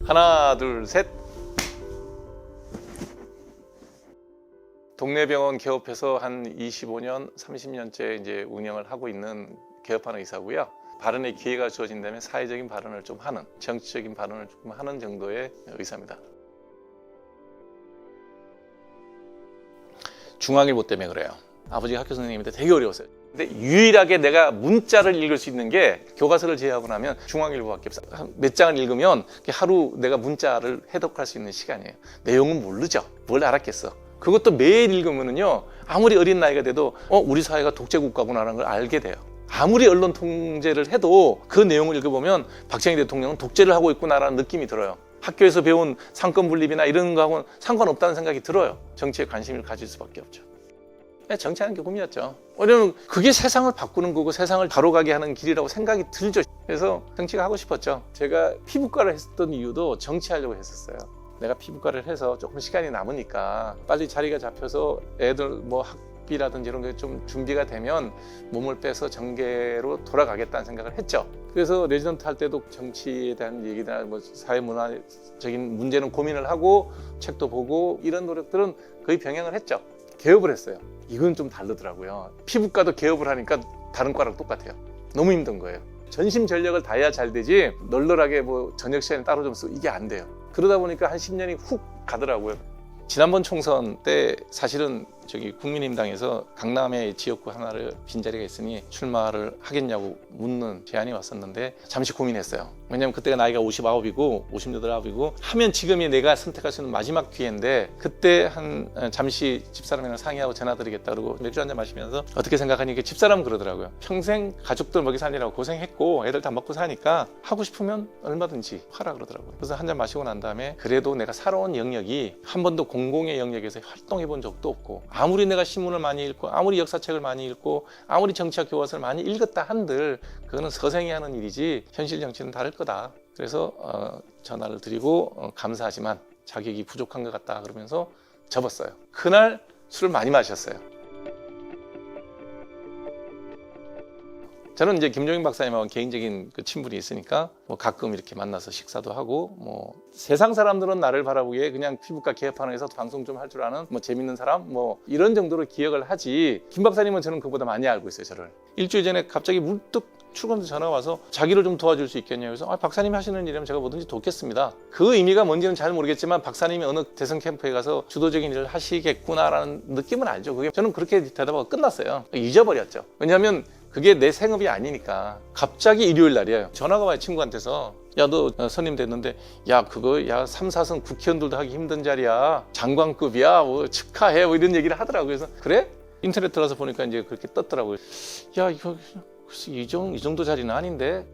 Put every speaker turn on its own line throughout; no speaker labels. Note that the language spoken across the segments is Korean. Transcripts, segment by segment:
하나, 둘, 셋. 동네 병원 개업해서 한 25년, 30년째 이제 운영을 하고 있는 개업하는 의사고요. 발언의 기회가 주어진다면 사회적인 발언을 좀 하는, 정치적인 발언을 좀 하는 정도의 의사입니다. 중앙일보 때문에 그래요. 아버지가 학교 선생님인데 되게 어려웠어요. 근데 유일하게 내가 문자를 읽을 수 있는 게 교과서를 제외하고 나면 중앙일보밖에 없어요. 몇 장을 읽으면 하루 내가 문자를 해독할 수 있는 시간이에요. 내용은 모르죠. 뭘 알았겠어. 그것도 매일 읽으면요, 아무리 어린 나이가 돼도 우리 사회가 독재국가구나라는 걸 알게 돼요. 아무리 언론 통제를 해도 그 내용을 읽어보면 박정희 대통령은 독재를 하고 있구나라는 느낌이 들어요. 학교에서 배운 상권 분립이나 이런 거하고는 상관없다는 생각이 들어요. 정치에 관심을 가질 수밖에 없죠. 정치하는 게 꿈이었죠. 왜냐면 그게 세상을 바꾸는 거고 세상을 바로가게 하는 길이라고 생각이 들죠. 그래서 정치가 하고 싶었죠. 제가 피부과를 했던 이유도 정치하려고 했었어요. 내가 피부과를 해서 조금 시간이 남으니까 빨리 자리가 잡혀서 애들 뭐 학비라든지 이런 게 좀 준비가 되면 몸을 빼서 정계로 돌아가겠다는 생각을 했죠. 그래서 레지던트 할 때도 정치에 대한 얘기나 뭐 사회문화적인 문제는 고민을 하고 책도 보고 이런 노력들은 거의 병행을 했죠. 개업을 했어요. 이건 좀 다르더라고요. 피부과도 개업을 하니까 다른 과랑 똑같아요. 너무 힘든 거예요. 전심전력을 다해야 잘 되지 널널하게 뭐 저녁 시간에 따로 좀 쓰고 이게 안 돼요. 그러다 보니까 한 10년이 훅 가더라고요. 지난번 총선 때 사실은 국민의힘당에서 강남에 지역구 하나를 빈자리가 있으니 출마를 하겠냐고 묻는 제안이 왔었는데 잠시 고민했어요. 왜냐면 그때가 나이가 59이고 58이고 하면 지금이 내가 선택할 수 있는 마지막 기회인데 그때 잠시 집사람이랑 상의하고 전화드리겠다 그러고 맥주 한잔 마시면서 어떻게 생각하니? 집사람은 그러더라고요. 평생 가족들 먹이 살리라고 고생했고 애들 다 먹고 사니까 하고 싶으면 얼마든지 하라 그러더라고요. 그래서 한잔 마시고 난 다음에 그래도 내가 살아온 영역이 한 번도 공공의 영역에서 활동해 본 적도 없고 아무리 내가 신문을 많이 읽고 아무리 역사책을 많이 읽고 아무리 정치학 교과서를 많이 읽었다 한들 그거는 서생이 하는 일이지 현실 정치는 다를 거다. 그래서 전화를 드리고 감사하지만 자격이 부족한 것 같다 그러면서 접었어요. 그날 술을 많이 마셨어요. 저는 이제 김종인 박사님하고 개인적인 친분이 있으니까 뭐 가끔 이렇게 만나서 식사도 하고 뭐 세상 사람들은 나를 바라보기에 그냥 피부과 개업하는 회사 방송 좀 할 줄 아는 뭐 재밌는 사람 뭐 이런 정도로 기억을 하지 김 박사님은 저는 그보다 많이 알고 있어요. 저를 일주일 전에 갑자기 문득 출근해서 전화가 와서 자기를 좀 도와줄 수 있겠냐고 해서 박사님이 하시는 일이면 제가 뭐든지 돕겠습니다. 그 의미가 뭔지는 잘 모르겠지만 박사님이 어느 대선 캠프에 가서 주도적인 일을 하시겠구나라는 느낌은 알죠. 그게 저는 그렇게 대답하고 끝났어요. 잊어버렸죠. 왜냐하면 그게 내 생업이 아니니까. 갑자기 일요일 날이에요. 전화가 와요. 친구한테서. 야, 너 선임 됐는데 야, 그거 3, 4선 국회의원들도 하기 힘든 자리야. 장관급이야. 뭐 축하해. 뭐 이런 얘기를 하더라고요. 그래서 그래? 인터넷 들어가서 보니까 이제 그렇게 떴더라고요. 야, 이거 이 정도 자리는 아닌데.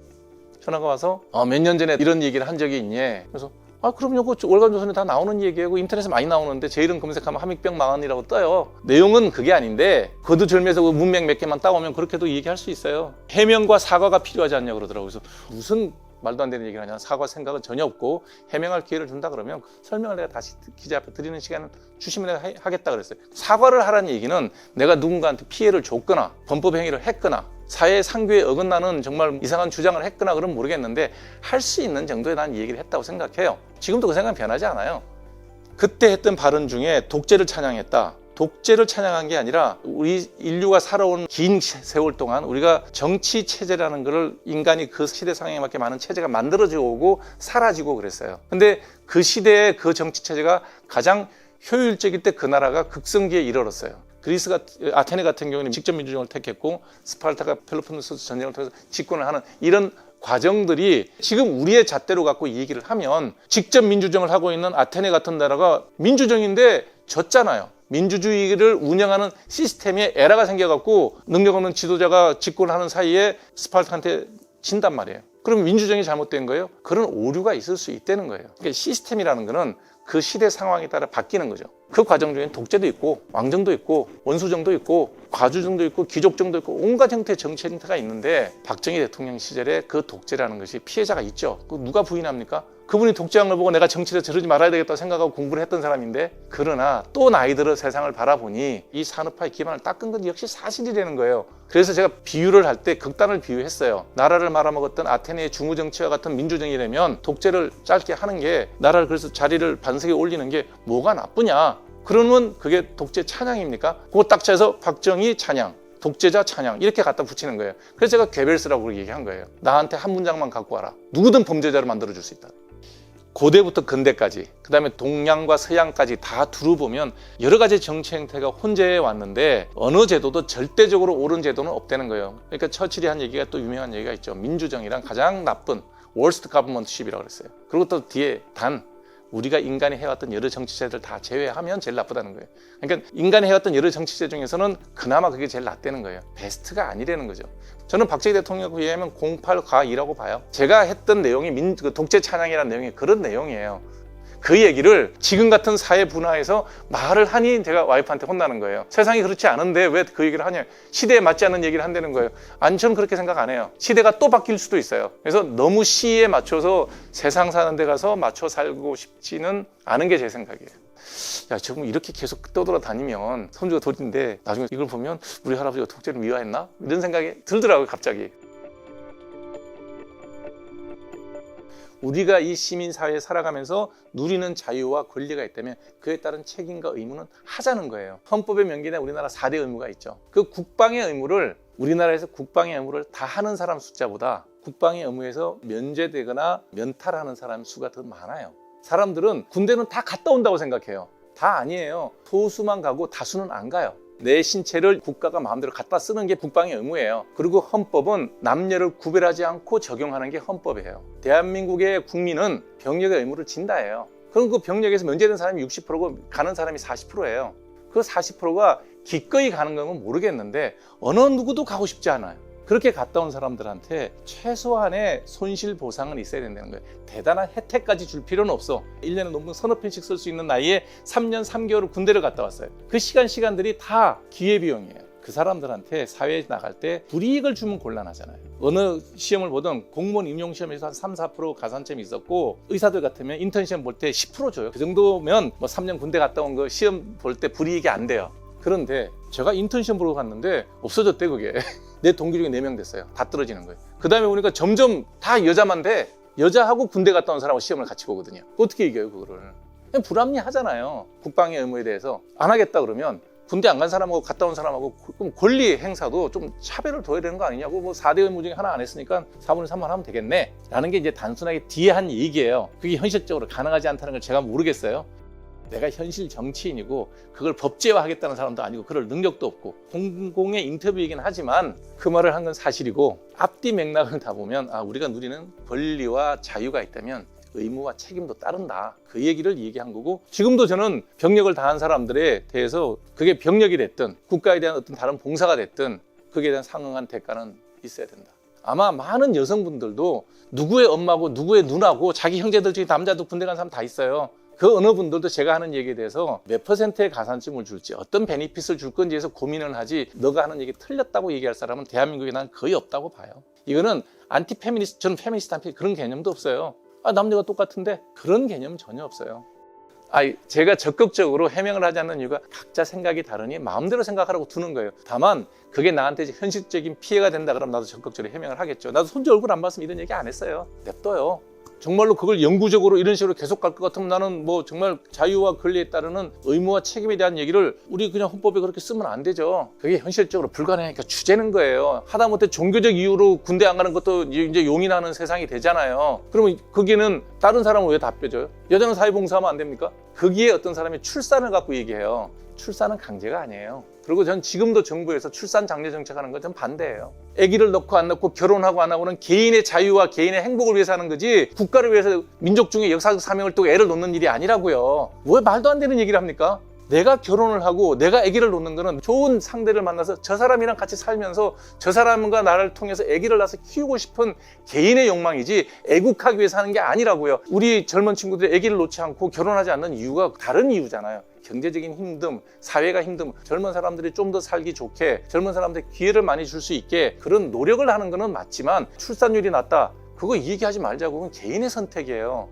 전화가 와서 몇 년 전에 이런 얘기를 한 적이 있니? 그래서 그럼요. 그 월간조선에 다 나오는 얘기고 인터넷에 많이 나오는데 제 이름 검색하면 함익병 망언이라고 떠요. 내용은 그게 아닌데 거두절미해서 문맥 몇 개만 따오면 그렇게도 얘기할 수 있어요. 해명과 사과가 필요하지 않냐고 그러더라고요. 그래서 무슨 말도 안 되는 얘기를 하냐. 사과 생각은 전혀 없고 해명할 기회를 준다 그러면 설명을 내가 다시 기자 앞에 드리는 시간을 주시면 내가 하겠다 그랬어요. 사과를 하라는 얘기는 내가 누군가한테 피해를 줬거나 범법 행위를 했거나 사회 상규에 어긋나는 정말 이상한 주장을 했거나 그러면 모르겠는데 할 수 있는 정도의 난 얘기를 했다고 생각해요. 지금도 그 생각은 변하지 않아요. 그때 했던 발언 중에 독재를 찬양했다. 독재를 찬양한 게 아니라 우리 인류가 살아온 긴 세월 동안 우리가 정치 체제라는 것을 인간이 그 시대 상황에 맞게 많은 체제가 만들어져 오고 사라지고 그랬어요. 근데 그 시대의 그 정치 체제가 가장 효율적일 때 그 나라가 극성기에 이르렀어요. 그리스가 아테네 같은 경우는 직접 민주정을 택했고 스파르타가 펠로폰네소스 전쟁을 통해서 집권을 하는 이런 과정들이 지금 우리의 잣대로 갖고 이 얘기를 하면 직접 민주정을 하고 있는 아테네 같은 나라가 민주정인데 졌잖아요. 민주주의를 운영하는 시스템에 에러가 생겨갖고 능력 없는 지도자가 집권을 하는 사이에 스파르타한테 진단 말이에요. 그럼 민주정이 잘못된 거예요? 그런 오류가 있을 수 있다는 거예요. 그러니까 시스템이라는 거는 그 시대 상황에 따라 바뀌는 거죠. 그 과정 중에 독재도 있고 왕정도 있고 원수정도 있고 과주정도 있고 귀족정도 있고 온갖 형태의 정치 형태가 있는데 박정희 대통령 시절에 그 독재라는 것이 피해자가 있죠. 그 누가 부인합니까? 그분이 독재한 걸 보고 내가 정치를 저러지 말아야 되겠다고 생각하고 공부를 했던 사람인데, 그러나 또 나이 들어 세상을 바라보니 이 산업화의 기반을 닦은 건 역시 사실이라는 거예요. 그래서 제가 비유를 할 때 극단을 비유했어요. 나라를 말아먹었던 아테네의 중후정치와 같은 민주정이라면 독재를 짧게 하는 게, 나라를 그래서 자리를 반석에 올리는 게 뭐가 나쁘냐? 그러면 그게 독재 찬양입니까? 그거 딱 쳐서 박정희 찬양, 독재자 찬양 이렇게 갖다 붙이는 거예요. 그래서 제가 괴벨스라고 얘기한 거예요. 나한테 한 문장만 갖고 와라. 누구든 범죄자를 만들어줄 수 있다. 고대부터 근대까지, 그 다음에 동양과 서양까지 다 두루보면 여러 가지 정치 형태가 혼재해 왔는데 어느 제도도 절대적으로 옳은 제도는 없다는 거예요. 그러니까 처칠이 한 얘기가 또 유명한 얘기가 있죠. 민주정이란 가장 나쁜 worst governmentship이라고 그랬어요. 그리고 또 뒤에 단, 우리가 인간이 해왔던 여러 정치제들 다 제외하면 제일 나쁘다는 거예요. 그러니까 인간이 해왔던 여러 정치제 중에서는 그나마 그게 제일 낫다는 거예요. 베스트가 아니라는 거죠. 저는 박정희 대통령에 비하면 08과2라고 봐요. 제가 했던 내용이 독재 찬양이라는 내용이 그런 내용이에요. 그 얘기를 지금 같은 사회 분화에서 말을 하니 제가 와이프한테 혼나는 거예요. 세상이 그렇지 않은데 왜 그 얘기를 하냐. 시대에 맞지 않는 얘기를 한다는 거예요. 아니, 저는 그렇게 생각 안 해요. 시대가 또 바뀔 수도 있어요. 그래서 너무 시에 맞춰서 세상 사는 데 가서 맞춰 살고 싶지는 않은 게 제 생각이에요. 야, 지금 이렇게 계속 떠돌아다니면 손주가 돌인데 나중에 이걸 보면 우리 할아버지가 독재를 미화했나? 이런 생각이 들더라고요, 갑자기. 우리가 이 시민사회에 살아가면서 누리는 자유와 권리가 있다면 그에 따른 책임과 의무는 하자는 거예요. 헌법에 명기된 우리나라 4대 의무가 있죠. 그 국방의 의무를, 우리나라에서 국방의 의무를 다 하는 사람 숫자보다 국방의 의무에서 면제되거나 면탈하는 사람 수가 더 많아요. 사람들은 군대는 다 갔다 온다고 생각해요. 다 아니에요. 소수만 가고 다수는 안 가요. 내 신체를 국가가 마음대로 갖다 쓰는 게 국방의 의무예요. 그리고 헌법은 남녀를 구별하지 않고 적용하는 게 헌법이에요. 대한민국의 국민은 병력의 의무를 진다예요. 그럼 그 병력에서 면제된 사람이 60%고 가는 사람이 40%예요. 그 40%가 기꺼이 가는 건 모르겠는데 어느 누구도 가고 싶지 않아요. 그렇게 갔다 온 사람들한테 최소한의 손실 보상은 있어야 된다는 거예요. 대단한 혜택까지 줄 필요는 없어. 1년에 논문 서너 편씩 쓸 수 있는 나이에 3년 3개월을 군대를 갔다 왔어요. 그 시간들이 다 기회비용이에요. 그 사람들한테 사회에 나갈 때 불이익을 주면 곤란하잖아요. 어느 시험을 보든 공무원 임용시험에서 한 3, 4% 가산점이 있었고, 의사들 같으면 인턴 시험 볼 때 10% 줘요. 그 정도면 뭐 3년 군대 갔다 온 거 시험 볼 때 불이익이 안 돼요. 그런데 제가 인턴 시험 보러 갔는데 없어졌대, 그게. 내 동기 중에 4명 됐어요. 다 떨어지는 거예요. 그 다음에 보니까 점점 다 여자만 돼. 여자하고 군대 갔다 온 사람하고 시험을 같이 보거든요. 어떻게 이겨요, 그거를? 그냥 불합리하잖아요. 국방의 의무에 대해서. 안 하겠다 그러면 군대 안 간 사람하고 갔다 온 사람하고 그럼 권리 행사도 좀 차별을 둬야 되는 거 아니냐고. 뭐 4대 의무 중에 하나 안 했으니까 4분의 3만 하면 되겠네 라는 게 이제 단순하게 뒤에 한 얘기예요. 그게 현실적으로 가능하지 않다는 걸 제가 모르겠어요. 내가 현실 정치인이고 그걸 법제화하겠다는 사람도 아니고 그럴 능력도 없고 공공의 인터뷰이긴 하지만 그 말을 한 건 사실이고, 앞뒤 맥락을 다 보면 우리가 누리는 권리와 자유가 있다면 의무와 책임도 따른다. 그 얘기를 얘기한 거고, 지금도 저는 병력을 다한 사람들에 대해서 그게 병력이 됐든 국가에 대한 어떤 다른 봉사가 됐든 거기에 대한 상응한 대가는 있어야 된다. 아마 많은 여성분들도 누구의 엄마고 누구의 누나고 자기 형제들 중에 남자도 군대 간 사람 다 있어요. 그 어느 분들도 제가 하는 얘기에 대해서 몇 %의 가산점을 줄지, 어떤 베니핏을 줄 건지에서 고민을 하지, 너가 하는 얘기 틀렸다고 얘기할 사람은 대한민국에 난 거의 없다고 봐요. 이거는 안티 페미니스트, 저는 페미니스트한테 그런 개념도 없어요. 남녀가 똑같은데 그런 개념은 전혀 없어요. 제가 적극적으로 해명을 하지 않는 이유가 각자 생각이 다르니 마음대로 생각하라고 두는 거예요. 다만 그게 나한테 현실적인 피해가 된다 그러면 나도 적극적으로 해명을 하겠죠. 나도 손주 얼굴 안 봤으면 이런 얘기 안 했어요. 냅둬요. 정말로 그걸 영구적으로 이런 식으로 계속 갈 것 같으면 나는 뭐 정말 자유와 권리에 따르는 의무와 책임에 대한 얘기를 우리 그냥 헌법에 그렇게 쓰면 안 되죠. 그게 현실적으로 불가능하니까 주제는 거예요. 하다못해 종교적 이유로 군대 안 가는 것도 이제 용인하는 세상이 되잖아요. 그러면 거기는 다른 사람은 왜 다 빼줘요? 여자는 사회봉사하면 안 됩니까? 거기에 어떤 사람이 출산을 갖고 얘기해요. 출산은 강제가 아니에요. 그리고 전 지금도 정부에서 출산 장려 정책하는 건 전 반대예요. 아기를 넣고 안 넣고 결혼하고 안 하고는 개인의 자유와 개인의 행복을 위해서 하는 거지, 국가를 위해서 민족 중에 역사적 사명을 또 애를 놓는 일이 아니라고요. 왜 말도 안 되는 얘기를 합니까? 내가 결혼을 하고 내가 아기를 놓는 거는 좋은 상대를 만나서 저 사람이랑 같이 살면서 저 사람과 나를 통해서 아기를 낳아서 키우고 싶은 개인의 욕망이지 애국하기 위해서 하는 게 아니라고요. 우리 젊은 친구들이 아기를 놓지 않고 결혼하지 않는 이유가 다른 이유잖아요. 경제적인 힘듦, 사회가 힘듦, 젊은 사람들이 좀 더 살기 좋게, 젊은 사람들이 기회를 많이 줄 수 있게 그런 노력을 하는 거는 맞지만 출산율이 낮다, 그거 얘기하지 말자고. 그건 개인의 선택이에요.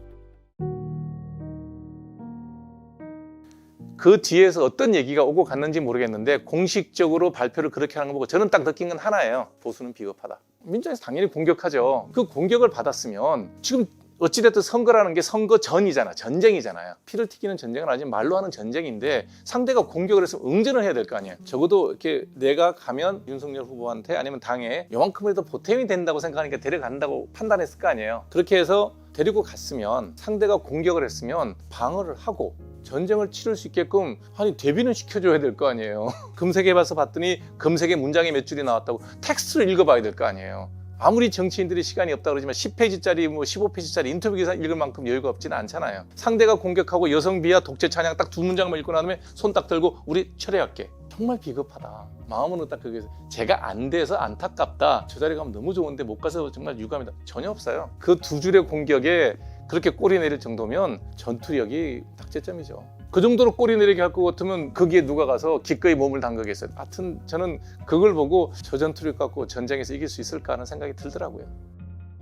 그 뒤에서 어떤 얘기가 오고 갔는지 모르겠는데 공식적으로 발표를 그렇게 하는 거 보고 저는 딱 느낀 건 하나예요. 보수는 비겁하다. 민주당에서 당연히 공격하죠. 그 공격을 받았으면 지금 어찌됐든 선거라는 게 선거 전이잖아. 전쟁이잖아요. 피를 튀기는 전쟁은 아니지 말로 하는 전쟁인데 상대가 공격을 해서 응전을 해야 될 거 아니에요. 적어도 이렇게 내가 가면 윤석열 후보한테 아니면 당에 요만큼이라도 보탬이 된다고 생각하니까 데려간다고 판단했을 거 아니에요. 그렇게 해서 데리고 갔으면 상대가 공격을 했으면 방어를 하고 전쟁을 치를 수 있게끔 아니 대비는 시켜줘야 될 거 아니에요. 검색해 봐서 봤더니 검색에 문장이 몇 줄이 나왔다고 텍스트를 읽어봐야 될 거 아니에요. 아무리 정치인들이 시간이 없다 그러지만 10페이지짜리 15페이지짜리 인터뷰 기사 읽을 만큼 여유가 없지는 않잖아요. 상대가 공격하고 여성 비하 독재 찬양 딱 두 문장만 읽고 나면 손 딱 들고 우리 철회할게. 정말 비겁하다. 마음으로 딱 그게 제가 안 돼서 안타깝다. 저 자리 가면 너무 좋은데 못 가서 정말 유감이다. 전혀 없어요. 그 두 줄의 공격에 그렇게 꼬리 내릴 정도면 전투력이 닥제점이죠. 그 정도로 꼬리 내리게 할 것 같으면 거기에 누가 가서 기꺼이 몸을 담그겠어요. 하여튼 저는 그걸 보고 저 전투력 갖고 전쟁에서 이길 수 있을까 하는 생각이 들더라고요.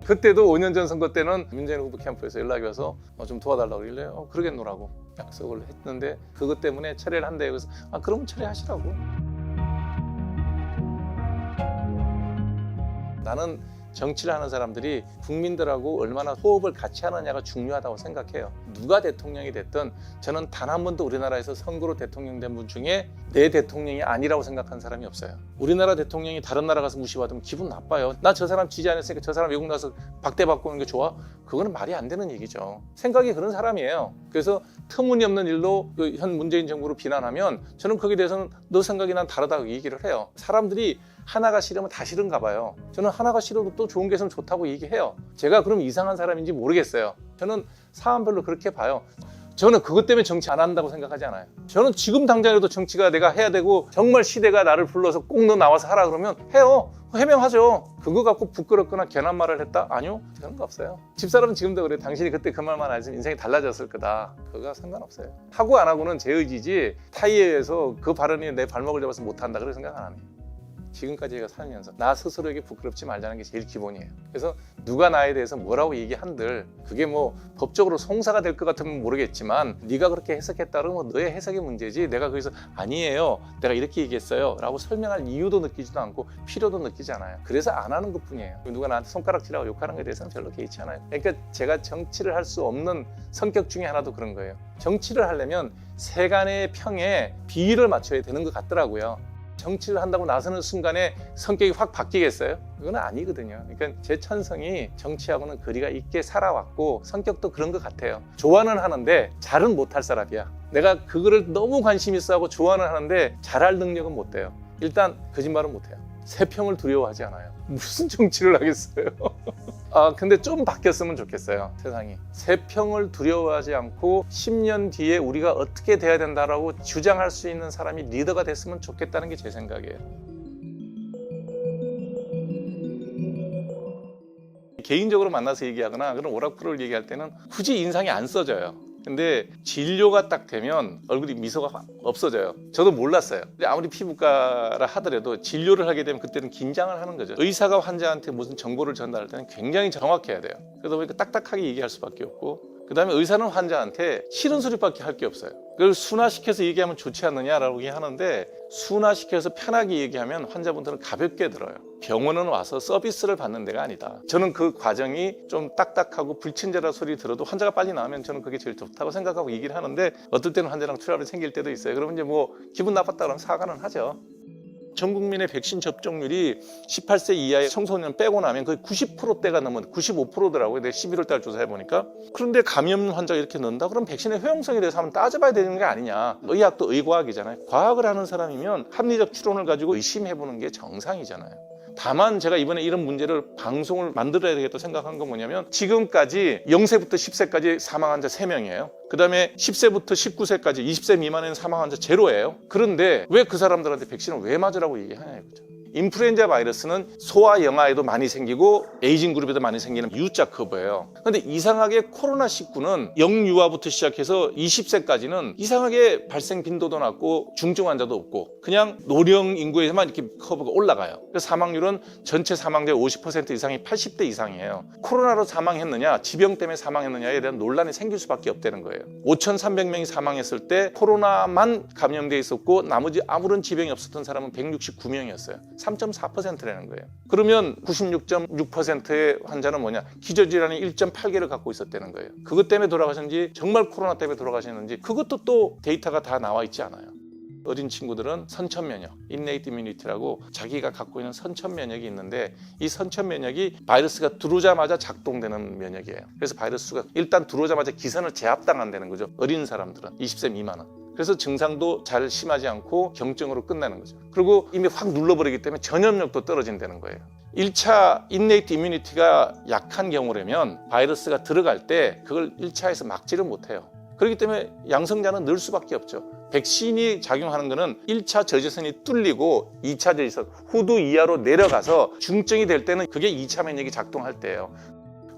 그때도 5년 전 선거 때는 문재인 후보 캠프에서 연락이 와서 좀 도와달라고 그러길래 그러겠노라고 약속을 했는데 그것 때문에 철회를 한대요. 그래서 그럼 철회하시라고. 나는 정치를 하는 사람들이 국민들하고 얼마나 호흡을 같이 하느냐가 중요하다고 생각해요. 누가 대통령이 됐든 저는 단 한 번도 우리나라에서 선거로 대통령 된 분 중에 내 대통령이 아니라고 생각한 사람이 없어요. 우리나라 대통령이 다른 나라 가서 무시받으면 기분 나빠요. 나 저 사람 지지 안 했으니까 저 사람 외국 나서 박대받고 오는 게 좋아? 그거는 말이 안 되는 얘기죠. 생각이 그런 사람이에요. 그래서 터무니없는 일로 현 문재인 정부를 비난하면 저는 거기에 대해서는 너 생각이 난 다르다고 얘기를 해요. 사람들이 하나가 싫으면 다 싫은가 봐요. 저는 하나가 싫어도 또 좋은 게 있으면 좋다고 얘기해요. 제가 그럼 이상한 사람인지 모르겠어요. 저는 사안별로 그렇게 봐요. 저는 그것 때문에 정치 안 한다고 생각하지 않아요. 저는 지금 당장이라도 정치가 내가 해야 되고 정말 시대가 나를 불러서 꼭 너 나와서 하라 그러면 해요. 해명하죠. 그거 갖고 부끄럽거나 괜한 말을 했다? 아니요. 그런 거 없어요. 집사람은 지금도 그래. 당신이 그때 그 말만 안 했으면 인생이 달라졌을 거다. 그거 상관없어요. 하고 안 하고는 제 의지지 타이에 의해서 그 발언이 내 발목을 잡아서 못한다 그렇게 생각 안 해요. 지금까지 제가 살면서 나 스스로에게 부끄럽지 말자는 게 제일 기본이에요. 그래서 누가 나에 대해서 뭐라고 얘기한들 그게 뭐 법적으로 송사가 될 것 같으면 모르겠지만 네가 그렇게 해석했다 그러면 너의 해석의 문제지 내가 거기서 아니에요 내가 이렇게 얘기했어요 라고 설명할 이유도 느끼지도 않고 필요도 느끼지 않아요. 그래서 안 하는 것뿐이에요. 누가 나한테 손가락질하고 욕하는 것에 대해서는 별로 개의치 않아요. 그러니까 제가 정치를 할 수 없는 성격 중에 하나도 그런 거예요. 정치를 하려면 세간의 평에 비율을 맞춰야 되는 것 같더라고요. 정치를 한다고 나서는 순간에 성격이 확 바뀌겠어요? 그건 아니거든요. 그러니까 제 천성이 정치하고는 거리가 있게 살아왔고 성격도 그런 것 같아요. 좋아는 하는데 잘은 못할 사람이야. 내가 그거를 너무 관심 있어 하고 좋아는 하는데 잘할 능력은 못 돼요. 일단 거짓말은 못 해요. 세평을 두려워하지 않아요. 무슨 정치를 하겠어요? 근데 좀 바뀌었으면 좋겠어요. 세상이. 세평을 두려워하지 않고 10년 뒤에 우리가 어떻게 돼야 된다라고 주장할 수 있는 사람이 리더가 됐으면 좋겠다는 게 제 생각이에요. 개인적으로 만나서 얘기하거나 그런 오락부를 얘기할 때는 굳이 인상이 안 써져요. 근데 진료가 딱 되면 얼굴이 미소가 없어져요. 저도 몰랐어요. 근데 아무리 피부과라 하더라도 진료를 하게 되면 그때는 긴장을 하는 거죠. 의사가 환자한테 무슨 정보를 전달할 때는 굉장히 정확해야 돼요. 그러다 보니까 딱딱하게 얘기할 수밖에 없고 그 다음에 의사는 환자한테 싫은 소리밖에 할 게 없어요. 그걸 순화시켜서 얘기하면 좋지 않느냐라고 얘기하는데 순화시켜서 편하게 얘기하면 환자분들은 가볍게 들어요. 병원은 와서 서비스를 받는 데가 아니다. 저는 그 과정이 좀 딱딱하고 불친절한 소리 들어도 환자가 빨리 나오면 저는 그게 제일 좋다고 생각하고 얘기를 하는데 어떨 때는 환자랑 트러블이 생길 때도 있어요. 그러면 이제 뭐 기분 나빴다 그러면 사과는 하죠. 전 국민의 백신 접종률이 18세 이하의 청소년 빼고 나면 거의 90%대가 넘은 95%더라고요. 내가 11월 달 조사해보니까. 그런데 감염 환자가 이렇게 는다? 그럼 백신의 효용성에 대해서 한번 따져봐야 되는 게 아니냐. 의학도 의과학이잖아요. 과학을 하는 사람이면 합리적 추론을 가지고 의심해보는 게 정상이잖아요. 다만 제가 이번에 이런 문제를 방송을 만들어야 되겠다 생각한 건 뭐냐면 지금까지 0세부터 10세까지 사망 환자 3명이에요. 그 다음에 10세부터 19세까지 20세 미만에는 사망 환자 제로예요. 그런데 왜 그 사람들한테 백신을 왜 맞으라고 얘기하냐 이거죠. 인플루엔자 바이러스는 소아 영아에도 많이 생기고 에이징 그룹에도 많이 생기는 U자 커브예요. 그런데 이상하게 코로나19는 영유아부터 시작해서 20세까지는 이상하게 발생 빈도도 낮고 중증 환자도 없고 그냥 노령 인구에서만 이렇게 커브가 올라가요. 그래서 사망률은 전체 사망자의 50% 이상이 80대 이상이에요. 코로나로 사망했느냐 지병 때문에 사망했느냐에 대한 논란이 생길 수밖에 없다는 거예요. 5,300명이 사망했을 때 코로나만 감염돼 있었고 나머지 아무런 지병이 없었던 사람은 169명이었어요. 3.4%라는 거예요. 그러면 96.6%의 환자는 뭐냐? 기저질환이 1.8개를 갖고 있었다는 거예요. 그것 때문에 돌아가셨는지 정말 코로나 때문에 돌아가셨는지 그것도 또 데이터가 다 나와 있지 않아요. 어린 친구들은 선천면역, innate immunity라고 자기가 갖고 있는 선천면역이 있는데 이 선천면역이 바이러스가 들어오자마자 작동되는 면역이에요. 그래서 바이러스가 일단 들어오자마자 기선을 제압당한다는 거죠. 어린 사람들은, 20세 미만은. 그래서 증상도 잘 심하지 않고 경증으로 끝나는 거죠. 그리고 이미 확 눌러버리기 때문에 전염력도 떨어진다는 거예요. 1차 innate immunity가 약한 경우라면 바이러스가 들어갈 때 그걸 1차에서 막지를 못해요. 그렇기 때문에 양성자는 늘 수밖에 없죠. 백신이 작용하는 것은 1차 저지선이 뚫리고 2차 저지선, 후두 이하로 내려가서 중증이 될 때는 그게 2차 면역이 작동할 때예요.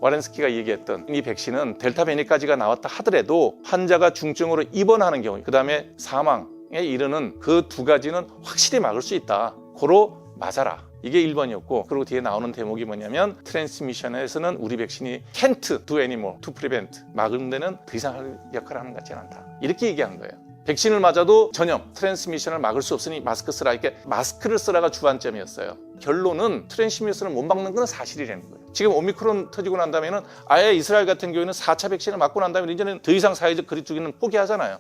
와렌스키가 얘기했던 이 백신은 델타 변이까지가 나왔다 하더라도 환자가 중증으로 입원하는 경우, 그 다음에 사망에 이르는 그 두 가지는 확실히 막을 수 있다. 고로 맞아라. 이게 1번이었고 그리고 뒤에 나오는 대목이 뭐냐면 트랜스미션에서는 우리 백신이 can't do anymore to prevent. 막은 데는 더 이상 할 역할을 하는 것 같지는 않다. 이렇게 얘기한 거예요. 백신을 맞아도 전염, 트랜스미션을 막을 수 없으니 마스크 쓰라. 이렇게 마스크를 쓰라가 주안점이었어요. 결론은 트랜스미션을 못 막는 건 사실이라는 거예요. 지금 오미크론 터지고 난 다음에는 아예 이스라엘 같은 경우에는 4차 백신을 맞고 난 다음에 이제는 더 이상 사회적 거리두기는 포기하잖아요.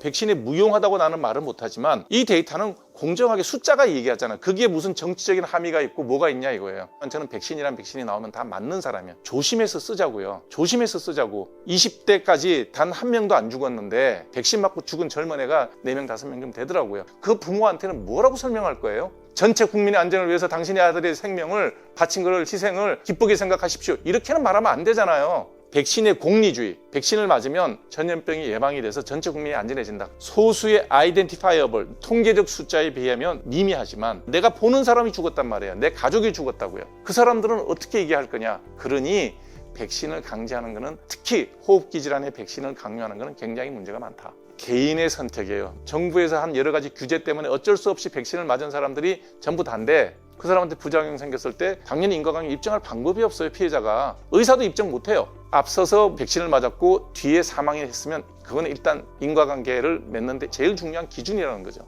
백신이 무용하다고 나는 말을 못하지만 이 데이터는 공정하게 숫자가 얘기하잖아요. 거기에 무슨 정치적인 함의가 있고 뭐가 있냐 이거예요. 저는 백신이란 백신이 나오면 다 맞는 사람이에요. 조심해서 쓰자고요. 조심해서 쓰자고. 20대까지 단 한 명도 안 죽었는데 백신 맞고 죽은 젊은 애가 4명, 5명 좀 되더라고요. 그 부모한테는 뭐라고 설명할 거예요? 전체 국민의 안전을 위해서 당신의 아들의 생명을 바친 것을 희생을 기쁘게 생각하십시오. 이렇게는 말하면 안 되잖아요. 백신의 공리주의, 백신을 맞으면 전염병이 예방이 돼서 전체 국민이 안전해진다. 소수의 아이덴티파이어블, 통계적 숫자에 비하면 미미하지만 내가 보는 사람이 죽었단 말이에요. 내 가족이 죽었다고요. 그 사람들은 어떻게 얘기할 거냐. 그러니 백신을 강제하는 것은 특히 호흡기 질환의 백신을 강요하는 것은 굉장히 문제가 많다. 개인의 선택이에요. 정부에서 한 여러 가지 규제 때문에 어쩔 수 없이 백신을 맞은 사람들이 전부 다인데 그 사람한테 부작용 생겼을 때 당연히 인과관계 입증할 방법이 없어요. 피해자가. 의사도 입증 못해요. 앞서서 백신을 맞았고 뒤에 사망이 했으면 그건 일단 인과관계를 맺는데 제일 중요한 기준이라는 거죠.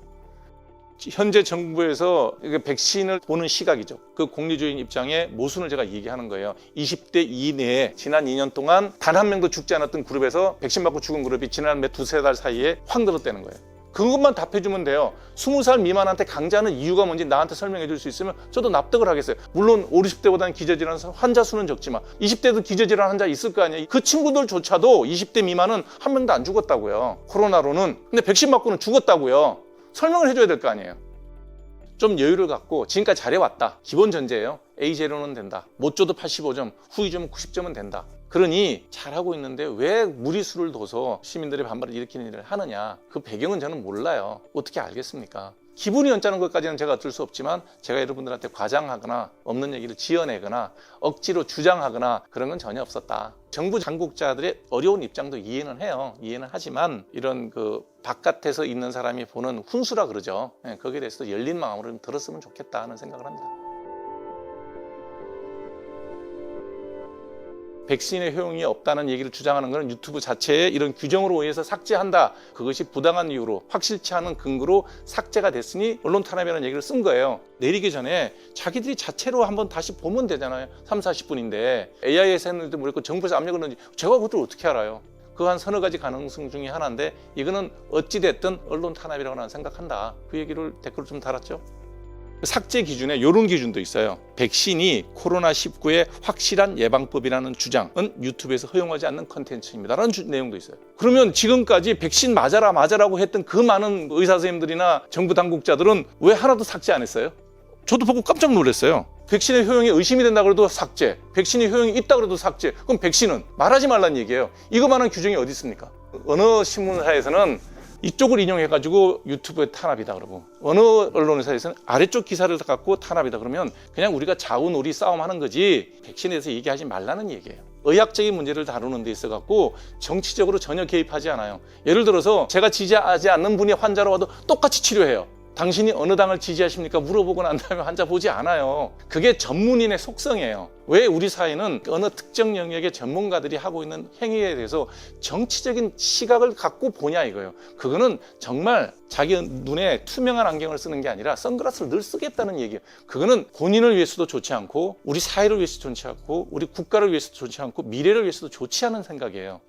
현재 정부에서 백신을 보는 시각이죠. 그 공리주의인 입장에 모순을 제가 얘기하는 거예요. 20대 이내에 지난 2년 동안 단 한 명도 죽지 않았던 그룹에서 백신 맞고 죽은 그룹이 지난 몇 두세 달 사이에 확 늘었다는 거예요. 그것만 답해주면 돼요. 20살 미만한테 강제하는 이유가 뭔지 나한테 설명해 줄 수 있으면 저도 납득을 하겠어요. 물론 50, 60대보다는 기저질환 환자 수는 적지만 20대도 기저질환 환자 있을 거 아니에요. 그 친구들조차도 20대 미만은 한 명도 안 죽었다고요. 코로나로는. 근데 백신 맞고는 죽었다고요. 설명을 해줘야 될 거 아니에요. 좀 여유를 갖고 지금까지 잘해왔다. 기본 전제예요. A0는 된다. 못 줘도 85점, 후이점은 90점은 된다. 그러니 잘하고 있는데 왜 무리수를 둬서 시민들의 반발을 일으키는 일을 하느냐. 그 배경은 저는 몰라요. 어떻게 알겠습니까? 기분이 언짢은 것까지는 제가 어쩔 수 없지만 제가 여러분들한테 과장하거나 없는 얘기를 지어내거나 억지로 주장하거나 그런 건 전혀 없었다. 정부 당국자들의 어려운 입장도 이해는 해요. 이해는 하지만 이런 그 바깥에서 있는 사람이 보는 훈수라 그러죠. 거기에 대해서 열린 마음으로 좀 들었으면 좋겠다 하는 생각을 합니다. 백신의 효용이 없다는 얘기를 주장하는 것은 유튜브 자체에 이런 규정으로 의해서 삭제한다. 그것이 부당한 이유로 확실치 않은 근거로 삭제가 됐으니 언론 탄압이라는 얘기를 쓴 거예요. 내리기 전에 자기들이 자체로 한번 다시 보면 되잖아요. 3, 40분인데 AI에서 했는데도 모르겠고 정부에서 압력을 넣는지 제가 그것을 어떻게 알아요? 그 한 서너 가지 가능성 중에 하나인데 이거는 어찌됐든 언론 탄압이라고 나는 생각한다. 그 얘기를 댓글로 좀 달았죠. 삭제 기준에 이런 기준도 있어요. 백신이 코로나19의 확실한 예방법이라는 주장은 유튜브에서 허용하지 않는 컨텐츠입니다라는 내용도 있어요. 그러면 지금까지 백신 맞아라고 했던 그 많은 의사 선생님들이나 정부 당국자들은 왜 하나도 삭제 안 했어요? 저도 보고 깜짝 놀랐어요. 백신의 효용이 의심이 된다 그래도 삭제, 백신의 효용이 있다 그래도 삭제. 그럼 백신은 말하지 말라는 얘기예요. 이거만한 규정이 어디 있습니까? 어느 신문사에서는 이쪽을 인용해가지고 유튜브에 탄압이다 그러고, 어느 언론사에서는 아래쪽 기사를 갖고 탄압이다 그러면 그냥 우리가 좌우놀이 싸움하는 거지 백신에 대해서 얘기하지 말라는 얘기예요. 의학적인 문제를 다루는 데 있어갖고 정치적으로 전혀 개입하지 않아요. 예를 들어서 제가 지지하지 않는 분이 환자로 와도 똑같이 치료해요. 당신이 어느 당을 지지하십니까? 물어보고 난 다음에 환자 보지 않아요. 그게 전문인의 속성이에요. 왜 우리 사회는 어느 특정 영역의 전문가들이 하고 있는 행위에 대해서 정치적인 시각을 갖고 보냐 이거예요. 그거는 정말 자기 눈에 투명한 안경을 쓰는 게 아니라 선글라스를 늘 쓰겠다는 얘기예요. 그거는 본인을 위해서도 좋지 않고 우리 사회를 위해서도 좋지 않고 우리 국가를 위해서도 좋지 않고 미래를 위해서도 좋지 않은 생각이에요.